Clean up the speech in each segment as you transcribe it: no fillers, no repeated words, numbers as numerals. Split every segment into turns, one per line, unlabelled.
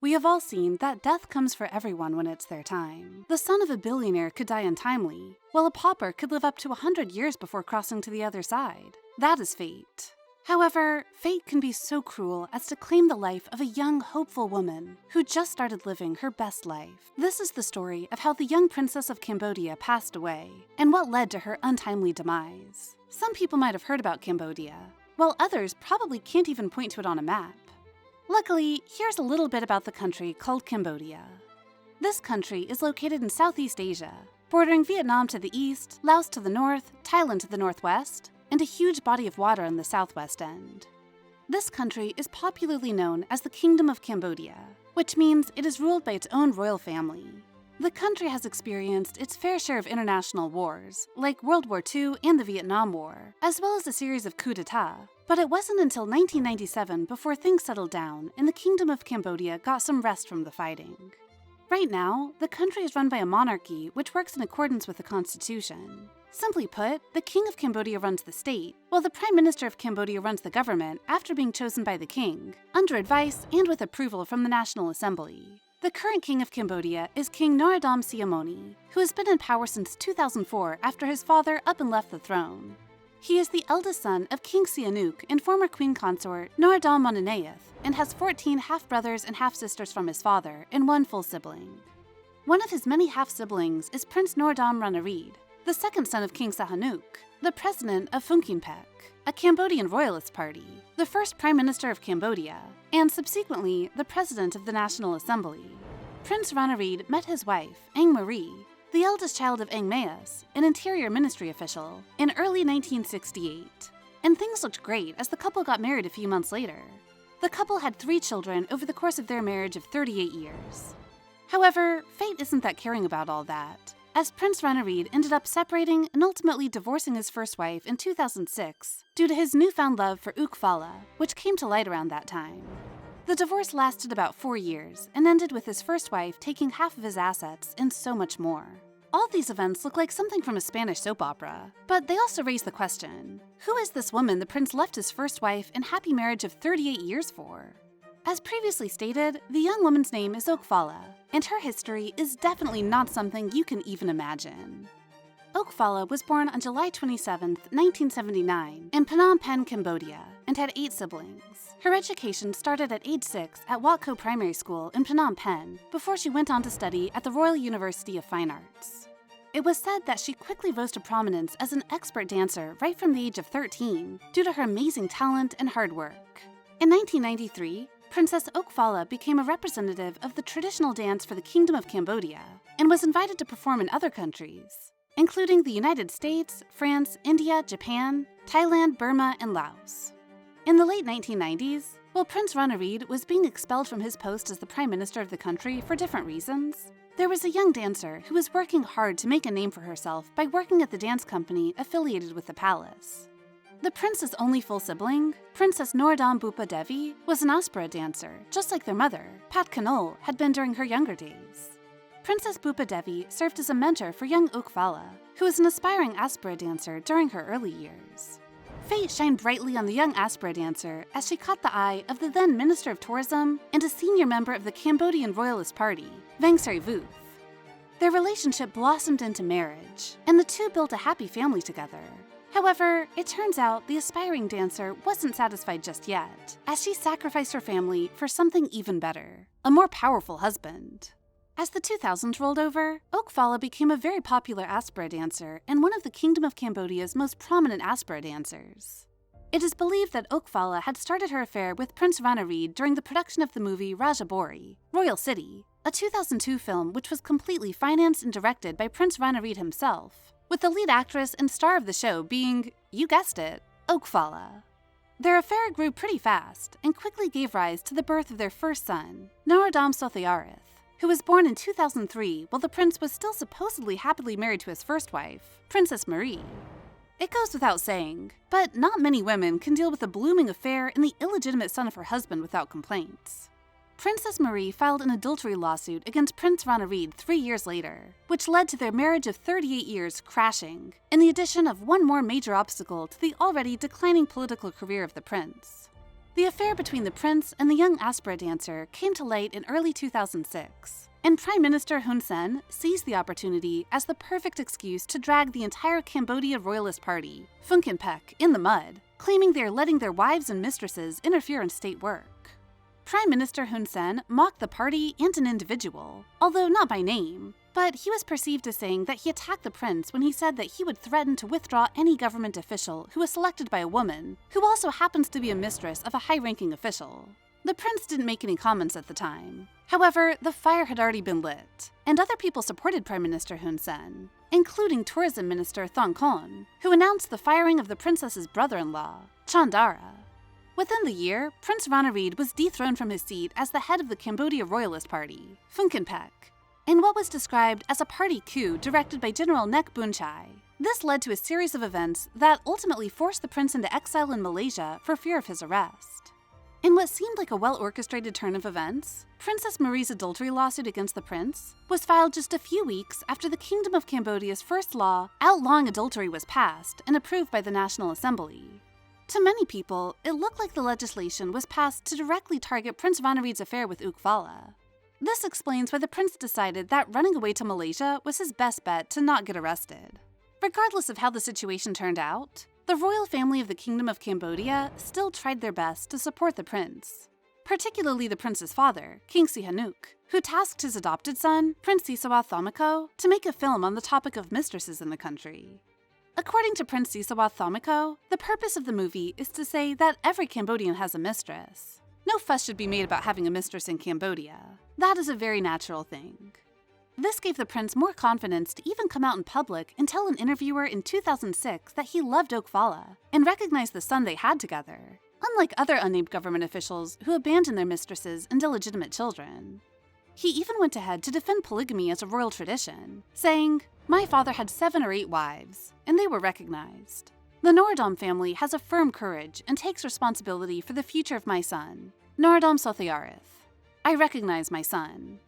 We have all seen that death comes for everyone when it's their time. The son of a billionaire could die untimely, while a pauper could live up to 100 years before crossing to the other side. That is fate. However, fate can be so cruel as to claim the life of a young, hopeful woman who just started living her best life. This is the story of how the young princess of Cambodia passed away, and what led to her untimely demise. Some people might have heard about Cambodia, while others probably can't even point to it on a map. Luckily, here's a little bit about the country called Cambodia. This country is located in Southeast Asia, bordering Vietnam to the east, Laos to the north, Thailand to the northwest, and a huge body of water on the southwest end. This country is popularly known as the Kingdom of Cambodia, which means it is ruled by its own royal family. The country has experienced its fair share of international wars, like World War II and the Vietnam War, as well as a series of coups d'etat. But it wasn't until 1997 before things settled down and the Kingdom of Cambodia got some rest from the fighting. Right now, the country is run by a monarchy which works in accordance with the constitution. Simply put, the King of Cambodia runs the state, while the Prime Minister of Cambodia runs the government after being chosen by the king, under advice and with approval from the National Assembly. The current King of Cambodia is King Norodom Sihamoni, who has been in power since 2004 after his father up and left the throne. He is the eldest son of King Sihanouk and former queen consort Norodom Mononayeth, and has 14 half-brothers and half-sisters from his father and one full sibling. One of his many half-siblings is Prince Norodom Ranariddh, the second son of King Sihanouk, the president of Funkinpec, a Cambodian royalist party, the first prime minister of Cambodia, and subsequently the president of the National Assembly. Prince Ranariddh met his wife, Ang Marie, the eldest child of Ang Mayas, an interior ministry official, in early 1968. And things looked great as the couple got married a few months later. The couple had 3 children over the course of their marriage of 38 years. However, fate isn't that caring about all that, as Prince Ranariddh ended up separating and ultimately divorcing his first wife in 2006 due to his newfound love for Ouk Phalla, which came to light around that time. The divorce lasted about 4 years and ended with his first wife taking half of his assets and so much more. All these events look like something from a Spanish soap opera, but they also raise the question, who is this woman the prince left his first wife and happy marriage of 38 years for? As previously stated, the young woman's name is Ouk Phalla, and her history is definitely not something you can even imagine. Ouk Phalla was born on July 27, 1979, in Phnom Penh, Cambodia, and had 8 siblings. Her education started at age 6 at Wat Co Primary School in Phnom Penh before she went on to study at the Royal University of Fine Arts. It was said that she quickly rose to prominence as an expert dancer right from the age of 13 due to her amazing talent and hard work. In 1993, Princess Ouk Phalla became a representative of the traditional dance for the Kingdom of Cambodia and was invited to perform in other countries, including the United States, France, India, Japan, Thailand, Burma, and Laos. In the late 1990s, while Prince Ranariddh was being expelled from his post as the Prime Minister of the country for different reasons, there was a young dancer who was working hard to make a name for herself by working at the dance company affiliated with the palace. The prince's only full sibling, Princess Norodom Bupa Devi, was an Apsara dancer, just like their mother, Pat Kanol, had been during her younger days. Princess Bupa Devi served as a mentor for young Ouk Phalla, who was an aspiring Apsara dancer during her early years. Fate shined brightly on the young Apsara dancer as she caught the eye of the then Minister of Tourism and a senior member of the Cambodian Royalist Party, Vang Sarivuth. Their relationship blossomed into marriage, and the two built a happy family together. However, it turns out the aspiring dancer wasn't satisfied just yet, as she sacrificed her family for something even better, a more powerful husband. As the 2000s rolled over, Ouk Phalla became a very popular Apsara dancer and one of the Kingdom of Cambodia's most prominent Apsara dancers. It is believed that Ouk Phalla had started her affair with Prince Ranariddh during the production of the movie Rajabori, Royal City, a 2002 film which was completely financed and directed by Prince Ranariddh himself, with the lead actress and star of the show being, you guessed it, Ouk Phalla. Their affair grew pretty fast and quickly gave rise to the birth of their first son, Norodom Sothiarith, who was born in 2003 while the prince was still supposedly happily married to his first wife, Princess Marie. It goes without saying, but not many women can deal with a blooming affair and the illegitimate son of her husband without complaints. Princess Marie filed an adultery lawsuit against Prince Ranariddh 3 years later, which led to their marriage of 38 years crashing, and the addition of one more major obstacle to the already declining political career of the prince. The affair between the prince and the young Apsara dancer came to light in early 2006, and Prime Minister Hun Sen seized the opportunity as the perfect excuse to drag the entire Cambodia royalist party, Phung Pek, in the mud, claiming they are letting their wives and mistresses interfere in state work. Prime Minister Hun Sen mocked the party and an individual, although not by name, but he was perceived as saying that he attacked the prince when he said that he would threaten to withdraw any government official who was selected by a woman, who also happens to be a mistress of a high-ranking official. The prince didn't make any comments at the time. However, the fire had already been lit, and other people supported Prime Minister Hun Sen, including Tourism Minister Thong Khon, who announced the firing of the princess's brother-in-law, Chandara. Within the year, Prince Ranarid was dethroned from his seat as the head of the Cambodia Royalist Party, Phung Pek, in what was described as a party coup directed by General Nek Boon Chai. This led to a series of events that ultimately forced the prince into exile in Malaysia for fear of his arrest. In what seemed like a well-orchestrated turn of events, Princess Marie's adultery lawsuit against the prince was filed just a few weeks after the Kingdom of Cambodia's first law outlawing adultery was passed and approved by the National Assembly. To many people, it looked like the legislation was passed to directly target Prince Ranarid's affair with Ouk Phalla. This explains why the prince decided that running away to Malaysia was his best bet to not get arrested. Regardless of how the situation turned out, the royal family of the Kingdom of Cambodia still tried their best to support the prince, particularly the prince's father, King Sihanouk, who tasked his adopted son, Prince Sisawa Thomiko, to make a film on the topic of mistresses in the country. According to Prince Sisawa Thomiko, the purpose of the movie is to say that every Cambodian has a mistress. No fuss should be made about having a mistress in Cambodia. That is a very natural thing. This gave the prince more confidence to even come out in public and tell an interviewer in 2006 that he loved Ouk Phalla and recognized the son they had together, unlike other unnamed government officials who abandoned their mistresses and illegitimate children. He even went ahead to defend polygamy as a royal tradition, saying, "My father had 7 or 8 wives, and they were recognized. The Norodom family has a firm courage and takes responsibility for the future of my son, Norodom Sothiarith. I recognize my son."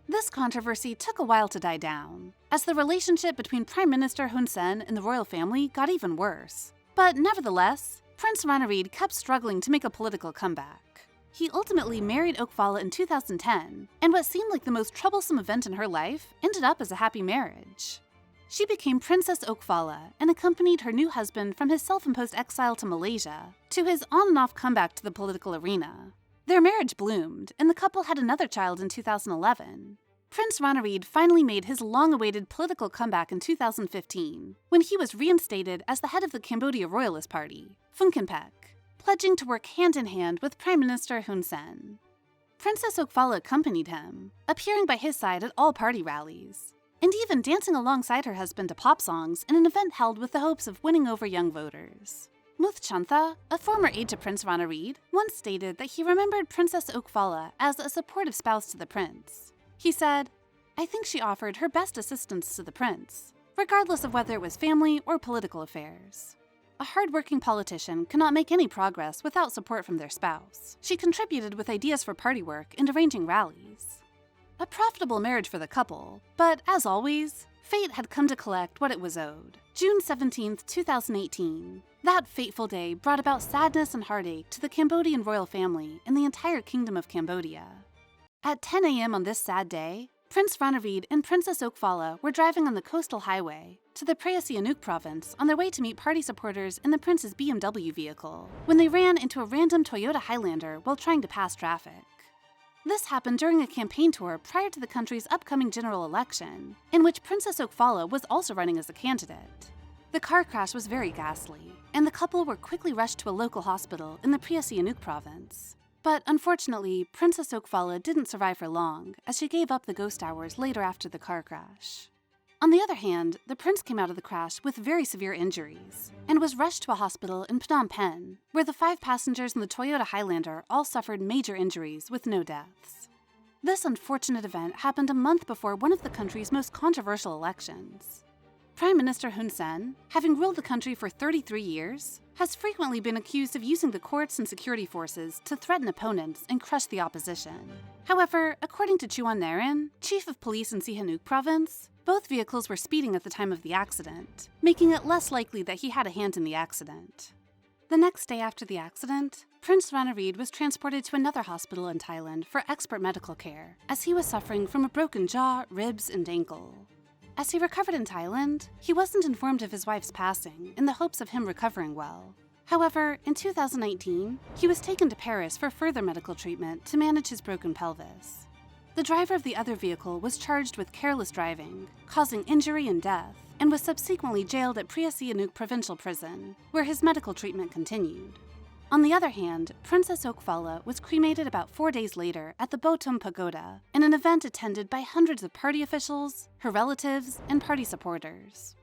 This controversy took a while to die down, as the relationship between Prime Minister Hun Sen and the royal family got even worse. But nevertheless, Prince Ranarid kept struggling to make a political comeback. He ultimately married Ouk Phalla in 2010, and what seemed like the most troublesome event in her life ended up as a happy marriage. She became Princess Ouk Phalla and accompanied her new husband from his self-imposed exile to Malaysia to his on-and-off comeback to the political arena. Their marriage bloomed, and the couple had another child in 2011. Prince Ranarid finally made his long-awaited political comeback in 2015, when he was reinstated as the head of the Cambodia Royalist Party, Phung Pek, pledging to work hand-in-hand with Prime Minister Hun Sen. Princess Ouk Phalla accompanied him, appearing by his side at all party rallies, and even dancing alongside her husband to pop songs in an event held with the hopes of winning over young voters. Muth Chantha, a former aide to Prince Ranarid, once stated that he remembered Princess Ouk Phalla as a supportive spouse to the prince. He said, "I think she offered her best assistance to the prince, regardless of whether it was family or political affairs. A hard-working politician cannot make any progress without support from their spouse. She contributed with ideas for party work and arranging rallies." A profitable marriage for the couple, but as always, fate had come to collect what it was owed. June 17, 2018. That fateful day brought about sadness and heartache to the Cambodian royal family and the entire Kingdom of Cambodia. At 10 a.m. on this sad day, Prince Ranarid and Princess Ouk Phalla were driving on the coastal highway to the Praya Sihanouk province on their way to meet party supporters in the prince's BMW vehicle, when they ran into a random Toyota Highlander while trying to pass traffic. This happened during a campaign tour prior to the country's upcoming general election, in which Princess Ouk Phalla was also running as a candidate. The car crash was very ghastly, and the couple were quickly rushed to a local hospital in the Praya Sihanouk province. But unfortunately, Princess Ouk Phalla didn't survive for long, as she gave up the ghost hours later after the car crash. On the other hand, the prince came out of the crash with very severe injuries, and was rushed to a hospital in Phnom Penh, where the 5 passengers in the Toyota Highlander all suffered major injuries with no deaths. This unfortunate event happened a month before one of the country's most controversial elections. Prime Minister Hun Sen, having ruled the country for 33 years, has frequently been accused of using the courts and security forces to threaten opponents and crush the opposition. However, according to Chuan Narin, chief of police in Sihanouk province, both vehicles were speeding at the time of the accident, making it less likely that he had a hand in the accident. The next day after the accident, Prince Ranareed was transported to another hospital in Thailand for expert medical care, as he was suffering from a broken jaw, ribs, and ankle. As he recovered in Thailand, he wasn't informed of his wife's passing in the hopes of him recovering well. However, in 2019, he was taken to Paris for further medical treatment to manage his broken pelvis. The driver of the other vehicle was charged with careless driving, causing injury and death, and was subsequently jailed at Phra Sihanouk Provincial Prison, where his medical treatment continued. On the other hand, Princess Ouk Phalla was cremated about 4 days later at the Botum Pagoda in an event attended by hundreds of party officials, her relatives, and party supporters.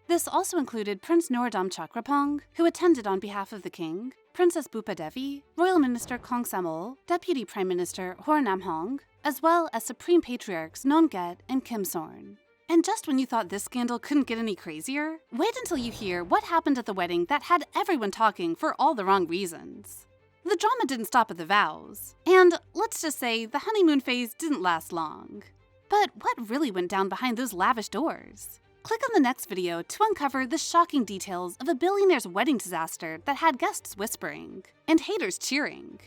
This also included Prince Norodom Chakrapong, who attended on behalf of the king, Princess Bupa Devi, Royal Minister Kong Samol, Deputy Prime Minister Hor Nam Hong, as well as Supreme Patriarchs Nonget and Kim Sorn. And just when you thought this scandal couldn't get any crazier, wait until you hear what happened at the wedding that had everyone talking for all the wrong reasons. The drama didn't stop at the vows, and let's just say the honeymoon phase didn't last long. But what really went down behind those lavish doors? Click on the next video to uncover the shocking details of a billionaire's wedding disaster that had guests whispering and haters cheering.